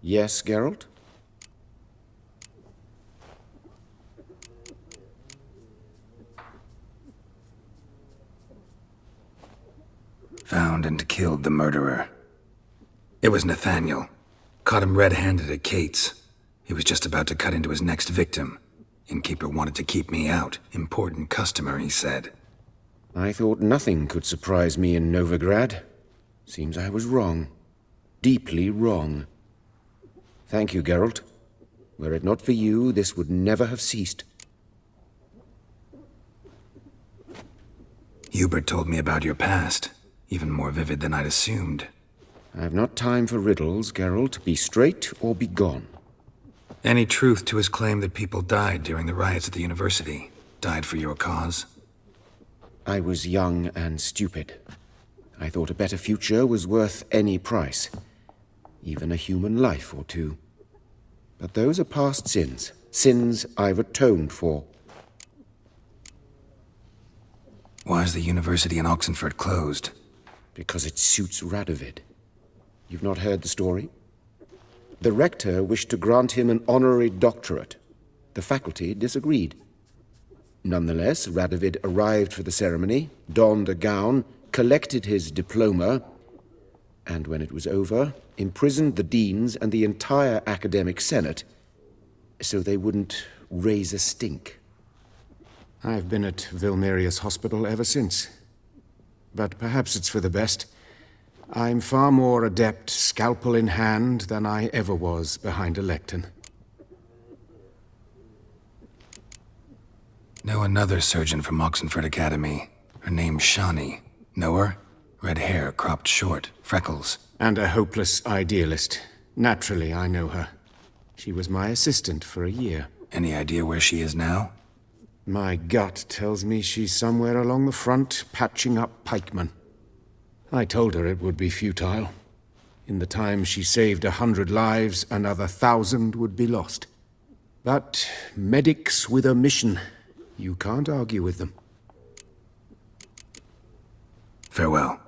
Yes, Geralt? Found and killed the murderer. It was Nathaniel. Caught him red-handed at Kate's. He was just about to cut into his next victim. Innkeeper wanted to keep me out. Important customer, he said. I thought nothing could surprise me in Novigrad. Seems I was wrong. Deeply wrong. Thank you, Geralt. Were it not for you, this would never have ceased. Hubert told me about your past. Even more vivid than I'd assumed. I have not time for riddles, Geralt. Be straight or be gone. Any truth to his claim that people died during the riots at the university? Died for your cause? I was young and stupid. I thought a better future was worth any price. Even a human life or two. But those are past sins. Sins I've atoned for. Why is the university in Oxenford closed? Because it suits Radovid. You've not heard the story? The rector wished to grant him an honorary doctorate. The faculty disagreed. Nonetheless, Radovid arrived for the ceremony, donned a gown, collected his diploma, and when it was over, imprisoned the deans and the entire academic senate so they wouldn't raise a stink. I've been at Vilmerius Hospital ever since. But perhaps it's for the best. I'm far more adept, scalpel in hand, than I ever was behind a lectern. Know another surgeon from Oxenford Academy. Her name's Shani. Know her? Red hair, cropped short, freckles. And a hopeless idealist. Naturally, I know her. She was my assistant for a year. Any idea where she is now? My gut tells me she's somewhere along the front, patching up pikemen. I told her it would be futile. In the time she saved 100 lives, another 1,000 would be lost. But medics with a mission, you can't argue with them. Farewell.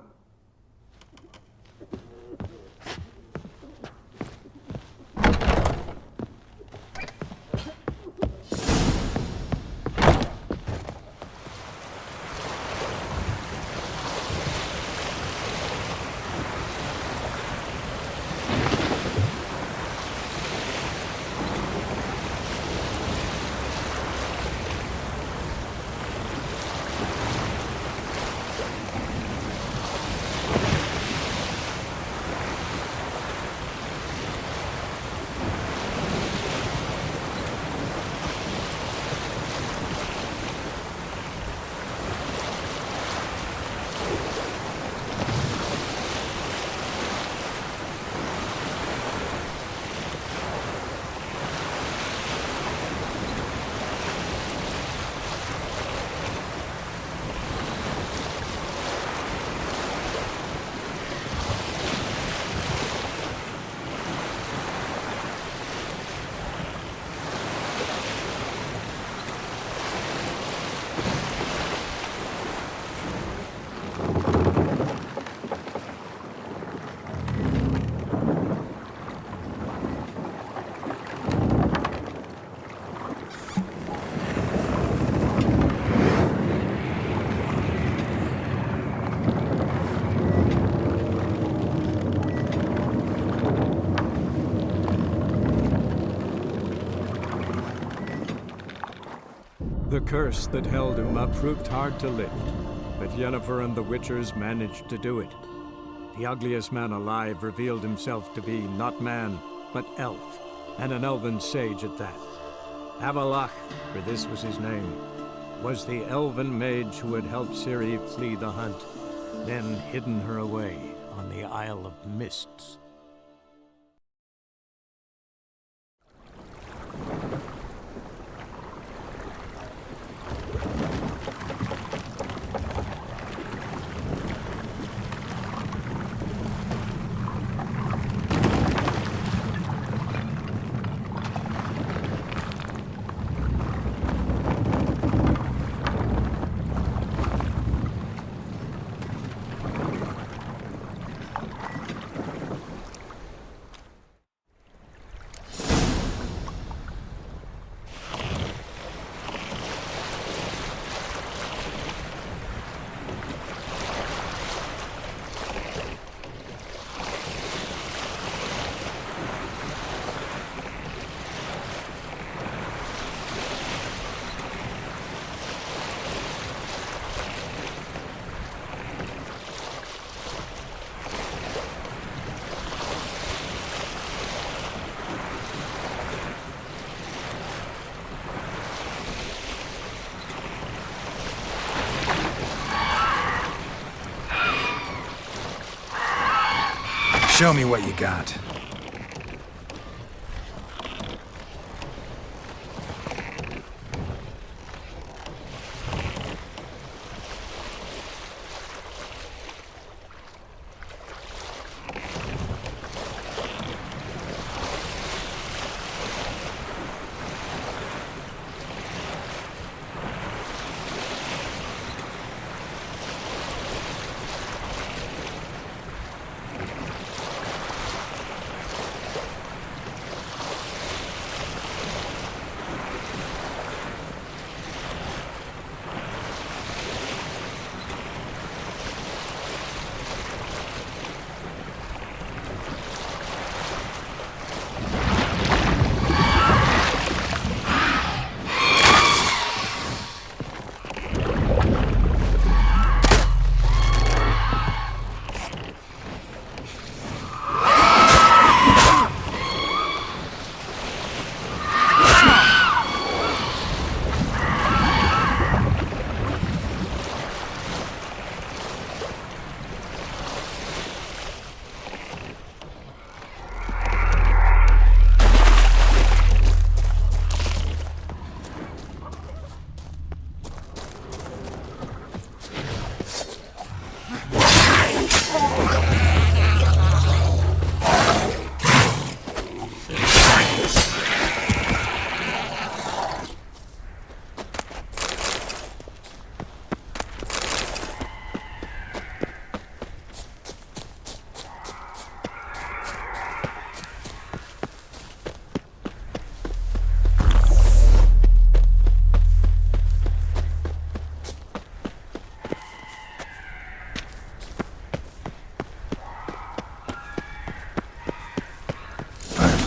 The curse that held Uma proved hard to lift, but Yennefer and the Witchers managed to do it. The ugliest man alive revealed himself to be not man, but elf, and an elven sage at that. Avalach, for this was his name, was the elven mage who had helped Ciri flee the hunt, then hidden her away on the Isle of Mists. Show me what you got.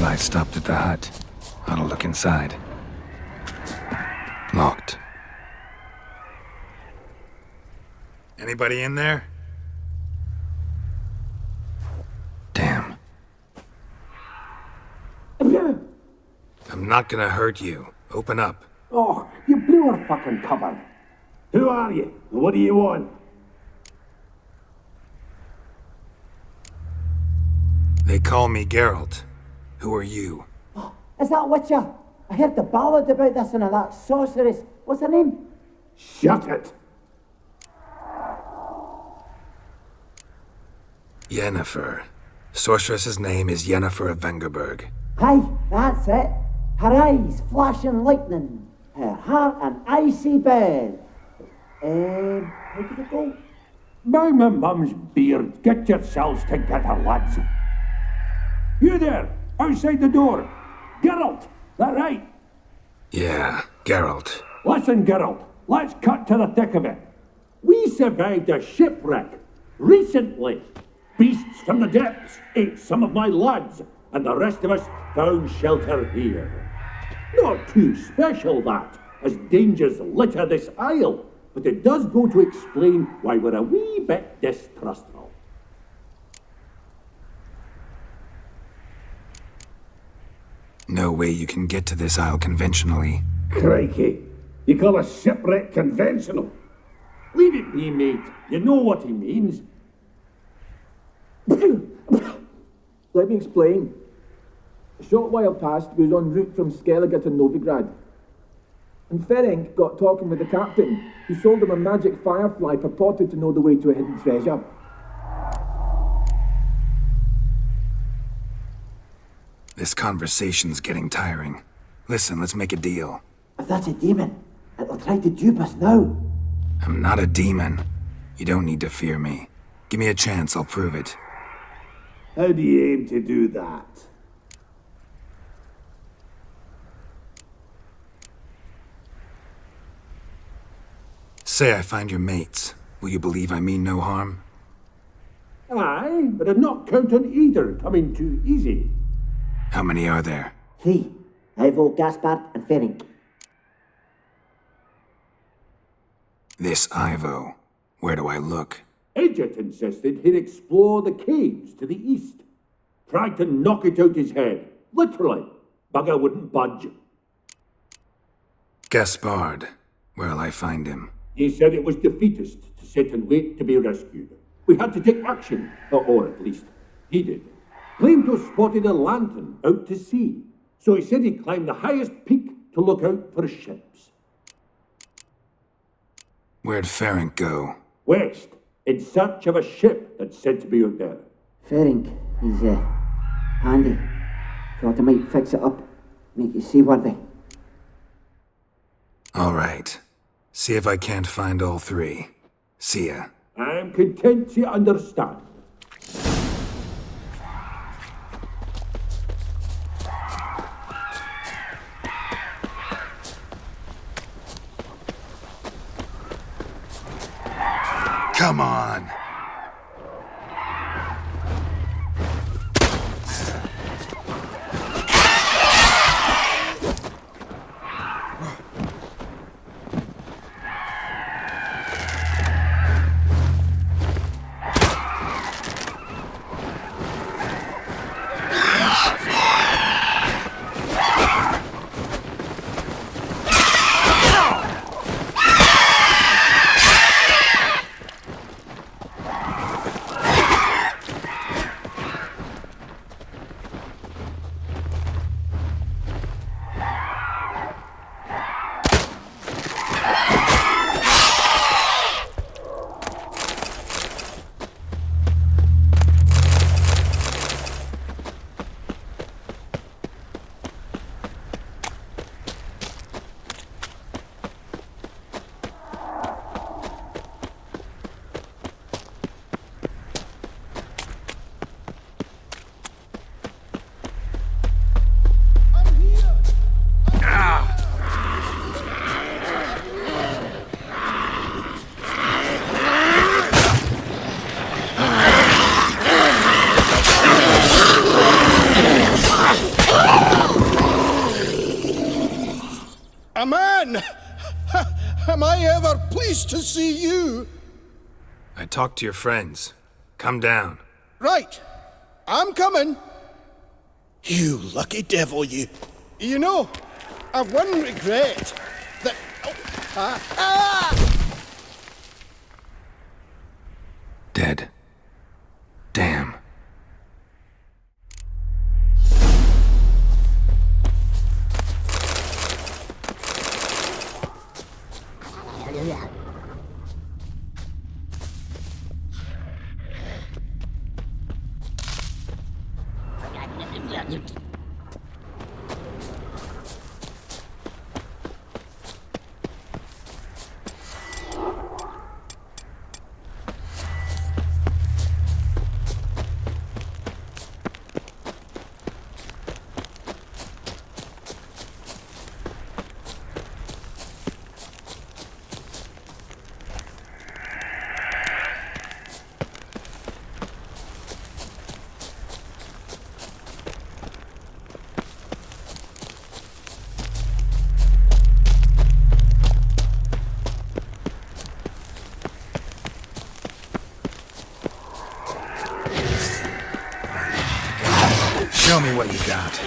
I stopped at the hut. I'll look inside. Locked. Anybody in there? Damn. I'm not gonna hurt you. Open up. Oh, you blew our fucking cover. Who are you? And what do you want? They call me Geralt. Who are you? Oh, is that Witcher? I heard the ballad about this and that sorceress. What's her name? Shut it! Yennefer. Sorceress's name is Yennefer of Vengerberg. Aye, that's it. Her eyes flashing lightning. Her heart an icy bed. How did it go? By my mum's beard, get yourselves together, lads. You there, outside the door. Geralt, that right? Yeah, Geralt. Listen, Geralt, let's cut to the thick of it. We survived a shipwreck recently. Beasts from the depths ate some of my lads, and the rest of us found shelter here. Not too special, that, as dangers litter this isle, but it does go to explain why we're a wee bit distrustful. No way you can get to this isle conventionally. Crikey, you call a shipwreck conventional? Leave it be, mate. You know what he means. Let me explain. A short while past, we was en route from Skellige to Novigrad. And Ferenc got talking with the captain, who sold him a magic firefly purported to know the way to a hidden treasure. This conversation's getting tiring. Listen, let's make a deal. If that's a demon, it'll try to dupe us now. I'm not a demon. You don't need to fear me. Give me a chance, I'll prove it. How do you aim to do that? Say I find your mates. Will you believe I mean no harm? Aye, but I'd not count on either coming too easy. How many are there? 3. Ivo, Gaspard, and Ferenc. This Ivo. Where do I look? Edget insisted he'd explore the caves to the east. Tried to knock it out his head. Literally. Bugger wouldn't budge. Gaspard. Where'll I find him? He said it was defeatist to sit and wait to be rescued. We had to take action, or at least he did. claimed to have spotted a lantern out to sea. So he said he'd climb the highest peak to look out for ships. Where'd Ferenc go? West, in search of a ship that's said to be out there. Ferenc, he's handy. Thought I might fix it up, make it seaworthy. All right. See if I can't find all three. See ya. I'm content to understand. Come on! A man! Am I ever pleased to see you? I talked to your friends. Come down. Right. I'm coming. You lucky devil, you. You know, I've one regret. That... Dead. Damn. Show me what you got.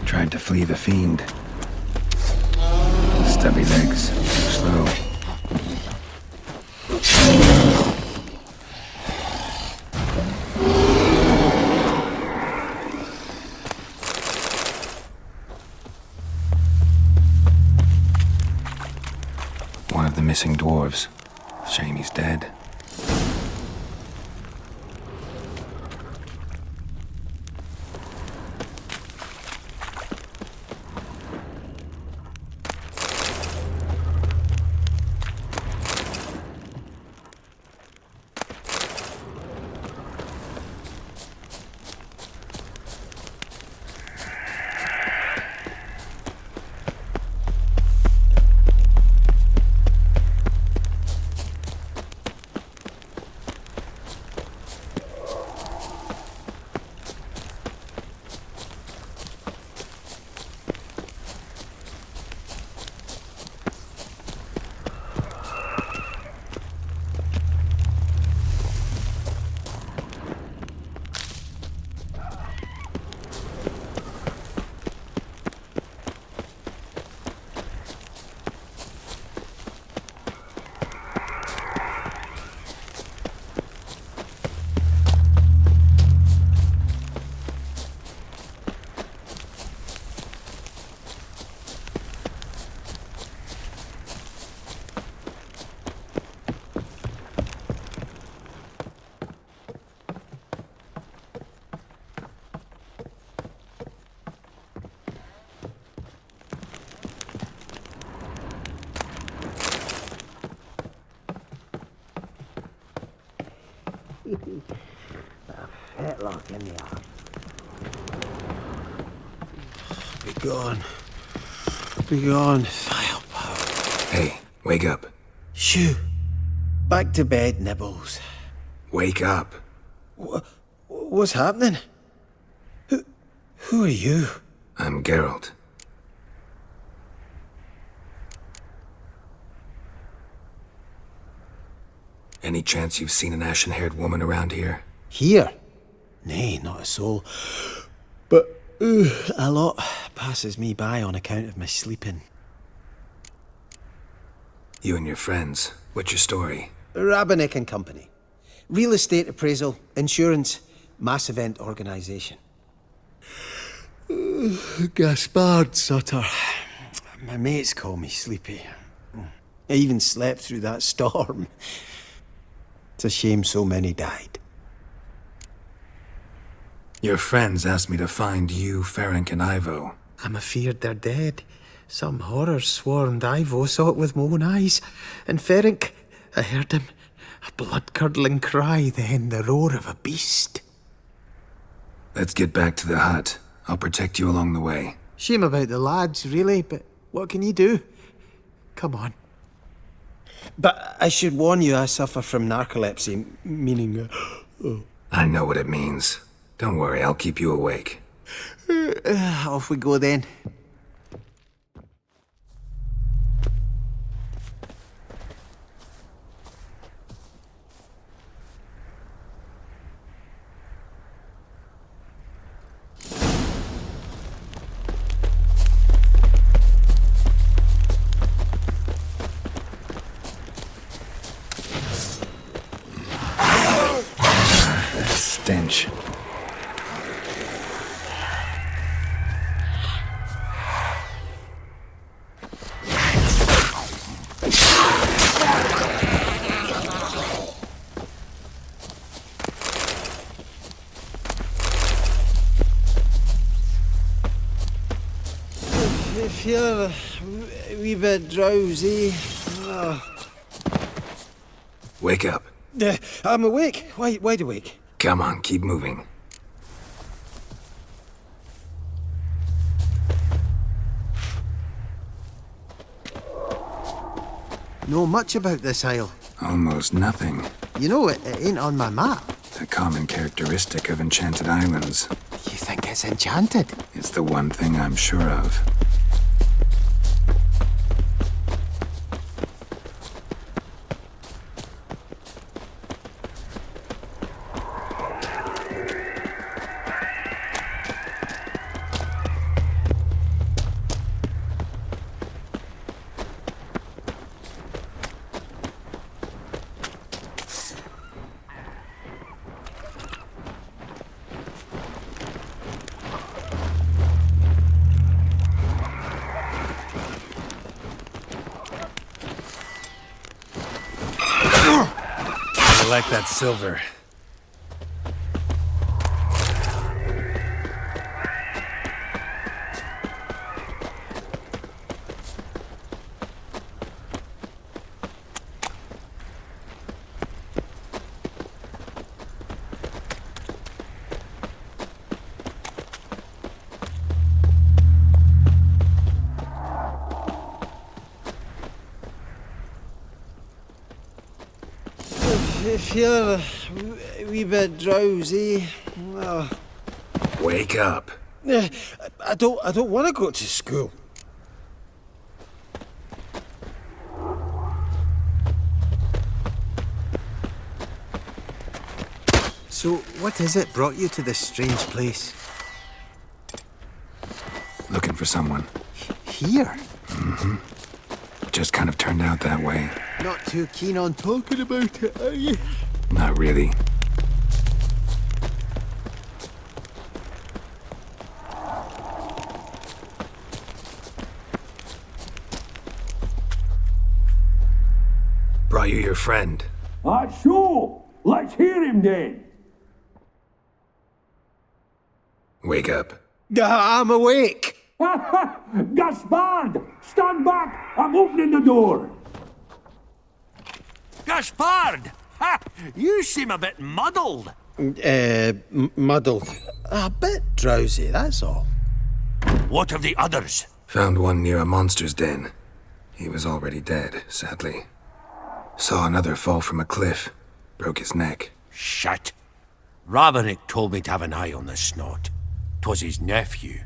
Tried to flee the fiend. Stubby legs, too slow. One of the missing dwarves. Shame he's dead. Fetlock in the arm. Be gone. Be gone, firepower. Hey, wake up. Shoo. Back to bed, Nibbles. Wake up. What's happening? Who are you? I'm Geralt. Any chance you've seen an ashen-haired woman around here? Here? Nay, not a soul. But a lot passes me by on account of my sleeping. You and your friends. What's your story? Rabbinick and Company. Real estate appraisal, insurance, mass event organisation. Gaspard Sutter. My mates call me Sleepy. I even slept through that storm. It's a shame so many died. Your friends asked me to find you, Ferenc, and Ivo. I'm afeard they're dead. Some horror swarmed Ivo, saw it with my own eyes. And Ferenc, I heard him. A blood-curdling cry, then the roar of a beast. Let's get back to the hut. I'll protect you along the way. Shame about the lads, really, but what can you do? Come on. But I should warn you, I suffer from narcolepsy, meaning... I know what it means. Don't worry, I'll keep you awake. Off we go then. Stench. I feel a wee bit drowsy. Wake up. I'm awake. Wide awake. Come on, keep moving. Know much about this isle. Almost nothing. You know, it ain't on my map. A common characteristic of enchanted islands. You think it's enchanted? It's the one thing I'm sure of. I like that silver. I feel a wee bit drowsy. Wake up. I don't want to go to school. So, what is it brought you to this strange place? Looking for someone. Here? Just kind of turned out that way. Not too keen on talking about it, are you? Not really. Brought you your friend. That's so. Let's hear him then. Wake up. I'm awake. Gaspard! Stand back! I'm opening the door! Gaspard! Ha! You seem a bit muddled. Muddled. A bit drowsy, that's all. What of the others? Found one near a monster's den. He was already dead, sadly. Saw another fall from a cliff. Broke his neck. Shit. Rabenik told me to have an eye on the snot. 'Twas his nephew.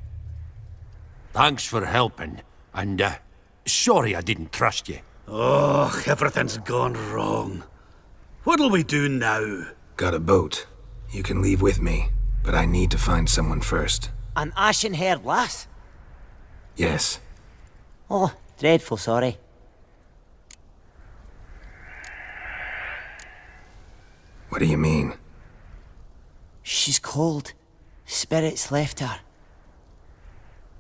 Thanks for helping, and, sorry I didn't trust you. Oh, everything's gone wrong. What'll we do now? Got a boat. You can leave with me, but I need to find someone first. An ashen-haired lass? Yes. Oh, dreadful sorry. What do you mean? She's cold. Spirits left her.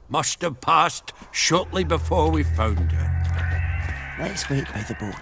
Must have passed shortly before we found her. Let's wait by the boat.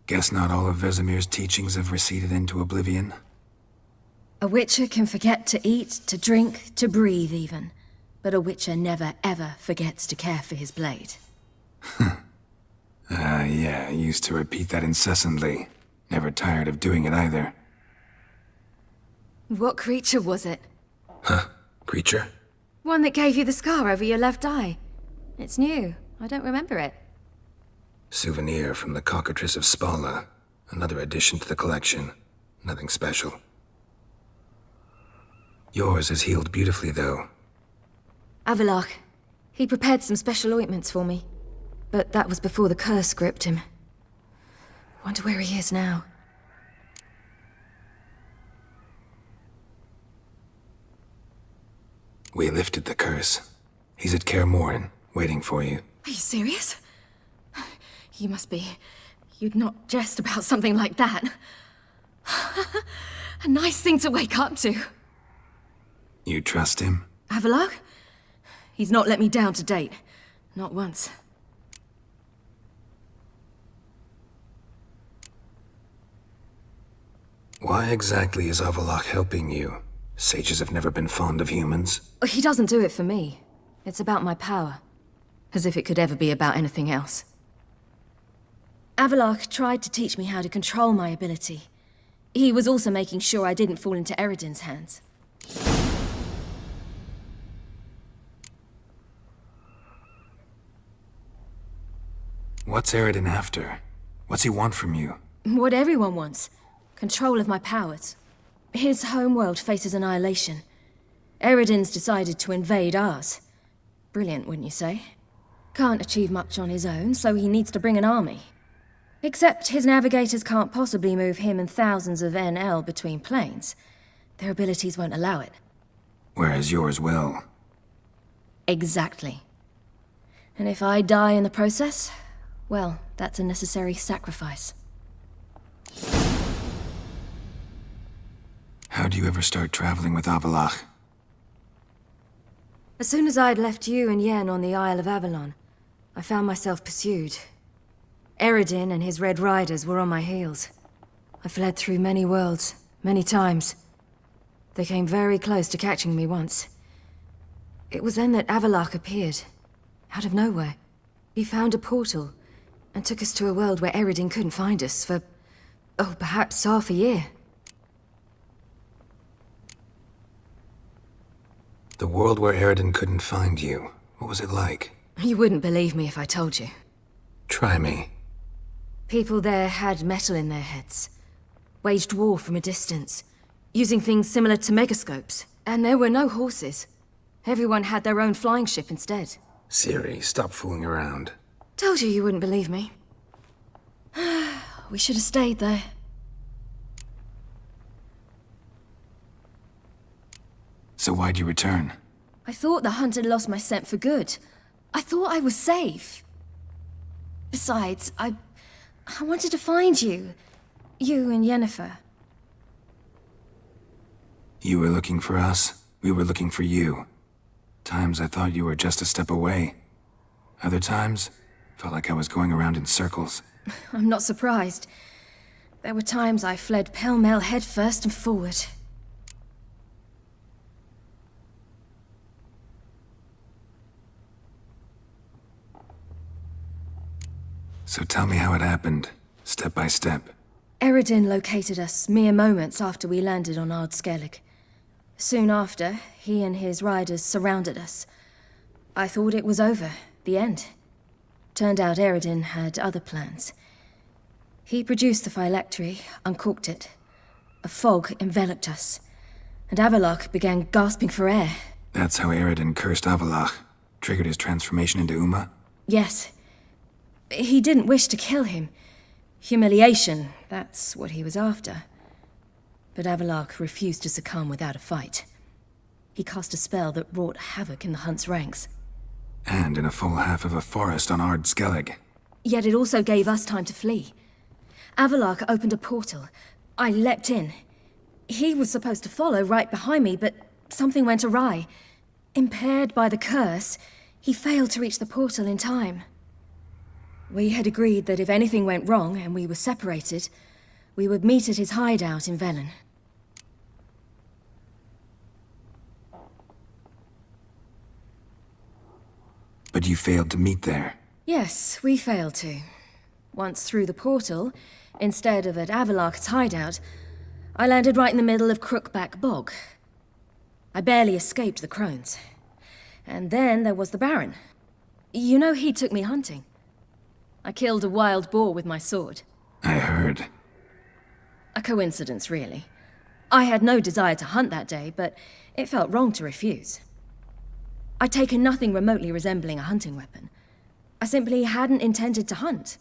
Guess not all of Vesemir's teachings have receded into oblivion. A witcher can forget to eat, to drink, to breathe even. But a witcher never ever forgets to care for his blade. Yeah, I used to repeat that incessantly. Never tired of doing it either. What creature was it? Huh? Creature? One that gave you the scar over your left eye. It's new. I don't remember it. Souvenir from the cockatrice of Spala. Another addition to the collection. Nothing special. Yours has healed beautifully, though. Avalok. He prepared some special ointments for me. But that was before the curse gripped him. Wonder where he is now. We lifted the curse. He's at Kaer Morhen, waiting for you. Are you serious? You must be. You'd not jest about something like that. A nice thing to wake up to. You trust him? Avalok? He's not let me down to date. Not once. Why exactly is Avallac'h helping you? Sages have never been fond of humans. He doesn't do it for me. It's about my power. As if it could ever be about anything else. Avallac'h tried to teach me how to control my ability. He was also making sure I didn't fall into Eredin's hands. What's Eredin after? What's he want from you? What everyone wants. Control of my powers. His homeworld faces annihilation. Eredin's decided to invade ours. Brilliant, wouldn't you say? Can't achieve much on his own, so he needs to bring an army. Except his navigators can't possibly move him and thousands of NL between planes. Their abilities won't allow it. Whereas yours will. Exactly. And if I die in the process, well, that's a necessary sacrifice. How do you ever start traveling with Avallac'h? As soon as I'd left you and Yen on the Isle of Avalon, I found myself pursued. Eredin and his Red Riders were on my heels. I fled through many worlds, many times. They came very close to catching me once. It was then that Avallac'h appeared, out of nowhere. He found a portal, and took us to a world where Eredin couldn't find us for, perhaps half a year. The world where Eredin couldn't find you. What was it like? You wouldn't believe me if I told you. Try me. People there had metal in their heads. Waged war from a distance, using things similar to megascopes. And there were no horses. Everyone had their own flying ship instead. Ciri, stop fooling around. Told you wouldn't believe me. We should have stayed there. So why'd you return? I thought the hunt had lost my scent for good. I thought I was safe. Besides, I wanted to find you. You and Yennefer. You were looking for us. We were looking for you. Times I thought you were just a step away. Other times, felt like I was going around in circles. I'm not surprised. There were times I fled pell-mell headfirst and forward. So tell me how it happened, step by step. Eredin located us mere moments after we landed on Ard Skellig. Soon after, he and his riders surrounded us. I thought it was over, the end. Turned out Eredin had other plans. He produced the phylactery, uncorked it. A fog enveloped us, and Avallac'h began gasping for air. That's how Eredin cursed Avallac'h, triggered his transformation into Uma? Yes. He didn't wish to kill him. Humiliation, that's what he was after. But Avallac'h refused to succumb without a fight. He cast a spell that wrought havoc in the hunt's ranks. And in a full half of a forest on Ard Skellig. Yet it also gave us time to flee. Avallac'h opened a portal. I leapt in. He was supposed to follow right behind me, but something went awry. Impaired by the curse, he failed to reach the portal in time. We had agreed that if anything went wrong and we were separated, we would meet at his hideout in Velen. But you failed to meet there. Yes, we failed to. Once through the portal, instead of at Avallac'h's hideout, I landed right in the middle of Crookback Bog. I barely escaped the crones. And then there was the Baron. You know, he took me hunting. I killed a wild boar with my sword. I heard. A coincidence, really. I had no desire to hunt that day, but it felt wrong to refuse. I'd taken nothing remotely resembling a hunting weapon. I simply hadn't intended to hunt.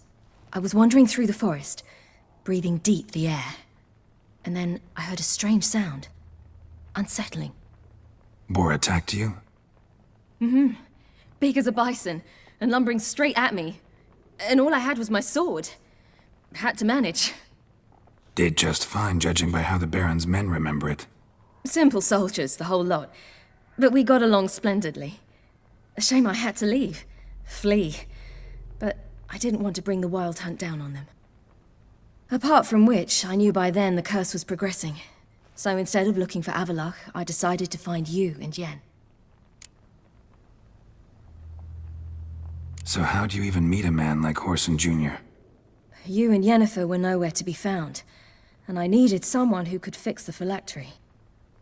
I was wandering through the forest, breathing deep the air. And then I heard a strange sound. Unsettling. Boar attacked you? Mm-hmm. Big as a bison, and lumbering straight at me. And all I had was my sword. Had to manage. Did just fine, judging by how the Baron's men remember it. Simple soldiers, the whole lot. But we got along splendidly. A shame I had to leave. Flee. But I didn't want to bring the wild hunt down on them. Apart from which, I knew by then the curse was progressing. So instead of looking for Avallac'h, I decided to find you and Yen. So how'd you even meet a man like Whoreson Jr.? You and Yennefer were nowhere to be found, and I needed someone who could fix the phylactery.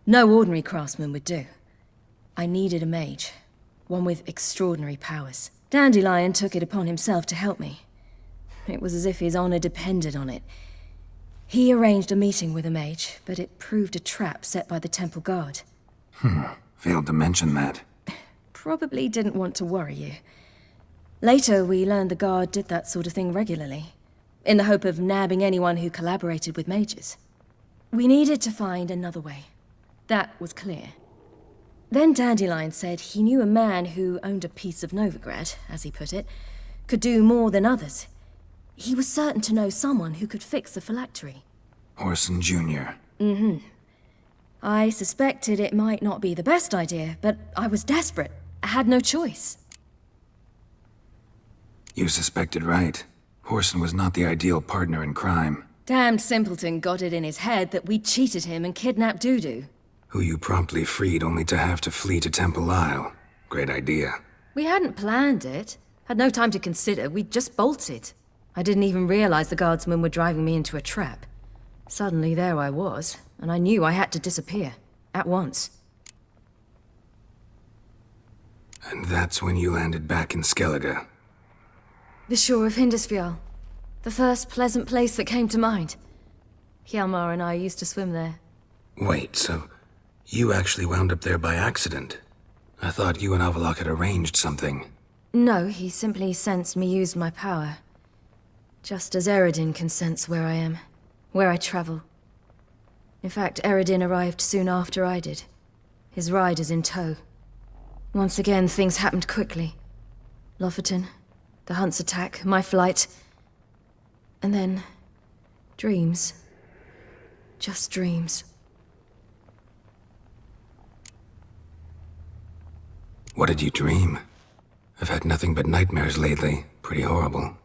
No ordinary craftsman would do. I needed a mage, one with extraordinary powers. Dandelion took it upon himself to help me. It was as if his honor depended on it. He arranged a meeting with a mage, but it proved a trap set by the temple guard. Failed to mention that. Probably didn't want to worry you. Later, we learned the guard did that sort of thing regularly, in the hope of nabbing anyone who collaborated with mages. We needed to find another way. That was clear. Then Dandelion said he knew a man who owned a piece of Novigrad, as he put it, could do more than others. He was certain to know someone who could fix the phylactery. Whoreson Jr. I suspected it might not be the best idea, but I was desperate. I had no choice. You suspected right. Whoreson was not the ideal partner in crime. Damned simpleton got it in his head that we'd cheated him and kidnapped Dudu. Who you promptly freed only to have to flee to Temple Isle. Great idea. We hadn't planned it. Had no time to consider. We just bolted. I didn't even realize the guardsmen were driving me into a trap. Suddenly there I was, and I knew I had to disappear. At once. And that's when you landed back in Skellige. The shore of Hindisfjall. The first pleasant place that came to mind. Hjalmar and I used to swim there. Wait, so you actually wound up there by accident? I thought you and Avallac'h had arranged something. No, he simply sensed me use my power. Just as Eredin can sense where I am, where I travel. In fact, Eredin arrived soon after I did. His riders in tow. Once again, things happened quickly. Lofoten, the hunt's attack, my flight. And then, dreams. Just dreams. What did you dream? I've had nothing but nightmares lately. Pretty horrible.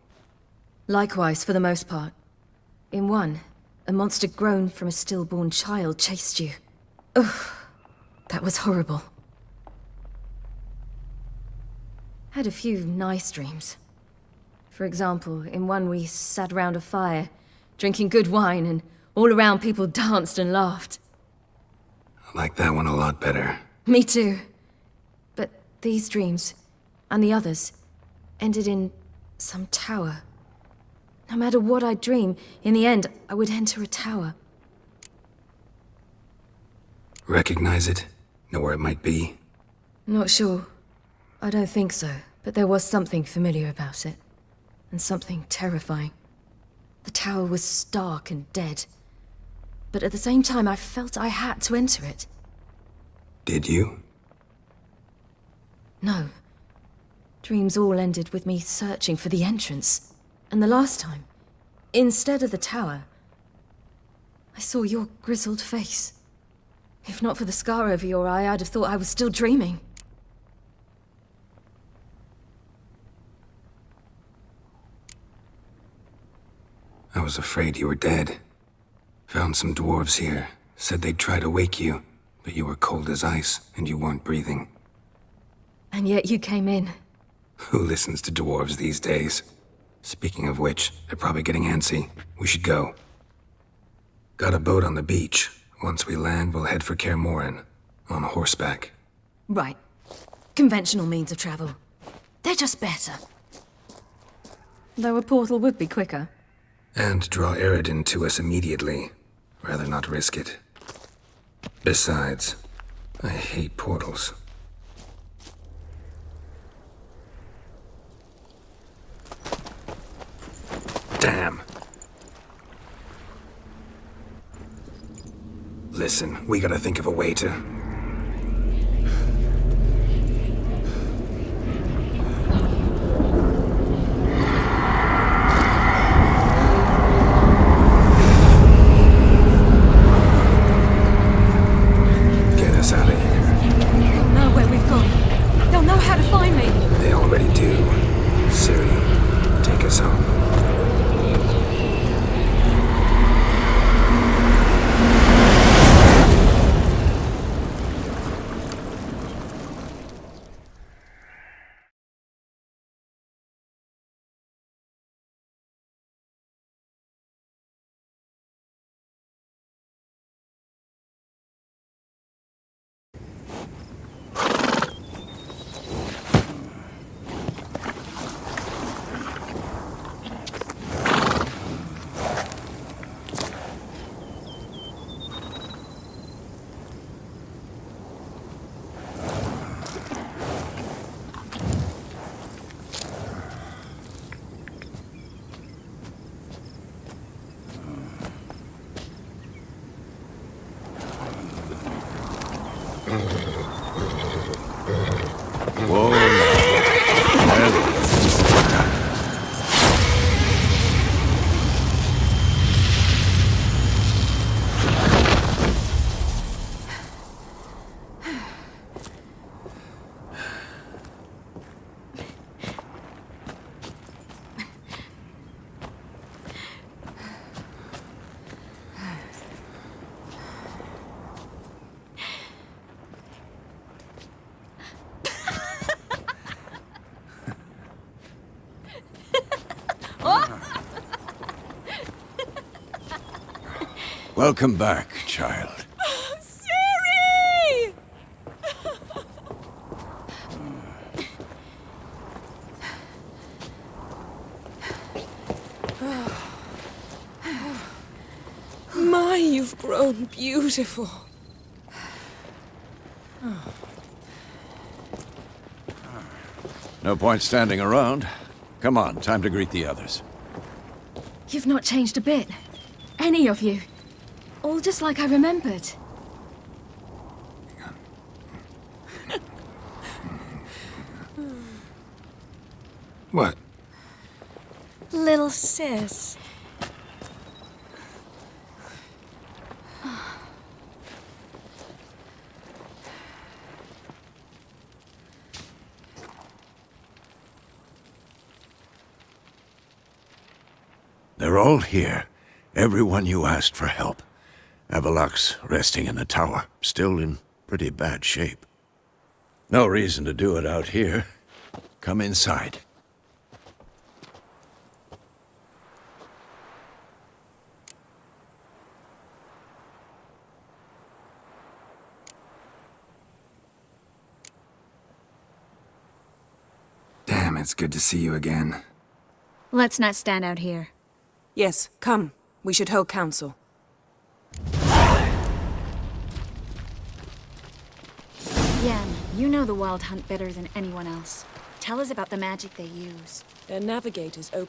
Likewise, for the most part. In one, a monster grown from a stillborn child chased you. Ugh, that was horrible. Had a few nice dreams. For example, in one we sat around a fire, drinking good wine, and all around people danced and laughed. I like that one a lot better. Me too. But these dreams, and the others, ended in some tower. No matter what I'd dream, in the end, I would enter a tower. Recognize it? Know where it might be? Not sure. I don't think so, but there was something familiar about it. And something terrifying. The tower was stark and dead. But at the same time, I felt I had to enter it. Did you? No. Dreams all ended with me searching for the entrance. And the last time, instead of the tower, I saw your grizzled face. If not for the scar over your eye, I'd have thought I was still dreaming. I was afraid you were dead. Found some dwarves here. Said they'd try to wake you, but you were cold as ice and you weren't breathing. And yet you came in. Who listens to dwarves these days? Speaking of which, they're probably getting antsy. We should go. Got a boat on the beach. Once we land, we'll head for Kaer Morhen. On horseback. Right. Conventional means of travel. They're just better. Though a portal would be quicker. And draw Eredin to us immediately. Rather not risk it. Besides, I hate portals. Damn. Listen, we gotta think of a way to... Get us out of here. They'll know where we've gone. They'll know how to find me. They already do. Ciri, take us home. Welcome back, child. Ciri! My, you've grown beautiful. No point standing around. Come on, time to greet the others. You've not changed a bit. Any of you. All just like I remembered. What? Little sis. They're all here. Everyone you asked for help. Avalok's resting in the tower, still in pretty bad shape. No reason to do it out here. Come inside. Damn, it's good to see you again. Let's not stand out here. Yes, come. We should hold council. Yen, you know the Wild Hunt better than anyone else. Tell us about the magic they use. Their navigators open